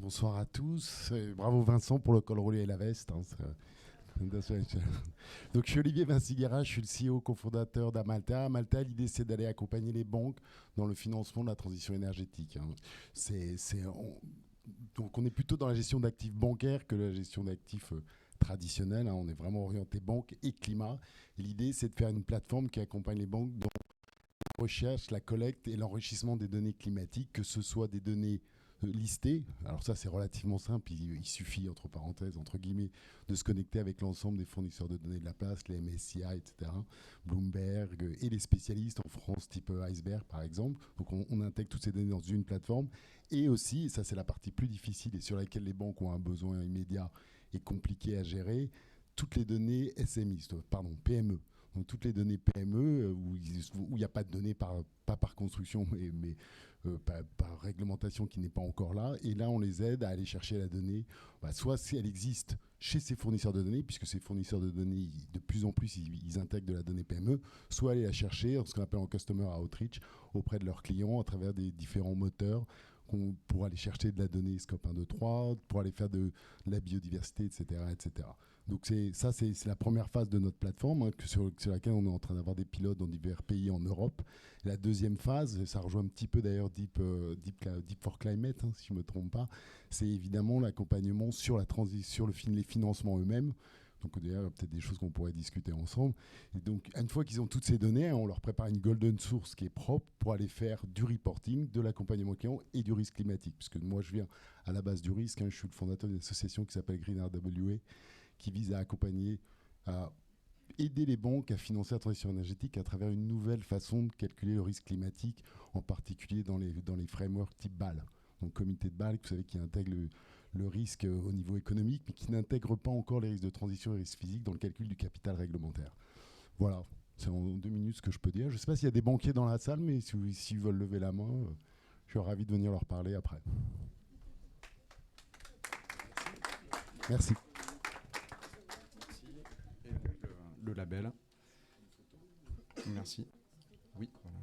Bonsoir à tous. Bravo Vincent pour le col roulé et la veste. Donc je suis Olivier Vinciguerra, je suis le CEO cofondateur d'Amalta. Amalta, l'idée c'est d'aller accompagner les banques dans le financement de la transition énergétique. Donc on est plutôt dans la gestion d'actifs bancaires que la gestion d'actifs traditionnels. On est vraiment orienté banque et climat. Et l'idée c'est de faire une plateforme qui accompagne les banques dans la recherche, la collecte et l'enrichissement des données climatiques, que ce soit des données listées. Alors ça c'est relativement simple, il suffit entre parenthèses, entre guillemets, de se connecter avec l'ensemble des fournisseurs de données de la place, les MSCI, etc., Bloomberg et les spécialistes en France type Iceberg par exemple. Donc on intègre toutes ces données dans une plateforme. Et aussi, ça c'est la partie plus difficile et sur laquelle les banques ont un besoin immédiat et compliqué à gérer, toutes les données SMI, pardon, PME. Donc toutes les données PME où il n'y a pas de données pas par construction, mais par réglementation qui n'est pas encore là. Et là, on les aide à aller chercher la donnée, soit si elle existe chez ces fournisseurs de données, puisque ces fournisseurs de données, de plus en plus, ils intègrent de la donnée PME, soit aller la chercher, ce qu'on appelle en Customer Outreach, auprès de leurs clients à travers des différents moteurs pour aller chercher de la donnée Scope 1, 2, 3, pour aller faire de la biodiversité, etc. etc. Donc c'est la première phase de notre plateforme sur laquelle on est en train d'avoir des pilotes dans divers pays en Europe. Et la deuxième phase, ça rejoint un petit peu d'ailleurs Deep for Climate, si je ne me trompe pas, c'est évidemment l'accompagnement sur les financements eux-mêmes. Donc d'ailleurs, il y a peut-être des choses qu'on pourrait discuter ensemble. Et donc, une fois qu'ils ont toutes ces données, on leur prépare une golden source qui est propre pour aller faire du reporting, de l'accompagnement client et du risque climatique. Puisque moi, je viens à la base du risque. Je suis le fondateur d'une association qui s'appelle Green RWA, qui vise à accompagner, à aider les banques à financer la transition énergétique à travers une nouvelle façon de calculer le risque climatique, en particulier dans les frameworks type BAL. Donc comité de BAL, vous savez, qui intègre le risque au niveau économique, mais qui n'intègre pas encore les risques de transition et les risques physiques dans le calcul du capital réglementaire. Voilà, c'est en 2 minutes ce que je peux dire. Je ne sais pas s'il y a des banquiers dans la salle, mais s'ils veulent lever la main, je suis ravi de venir leur parler après. Merci. Le label. Merci. Oui, voilà.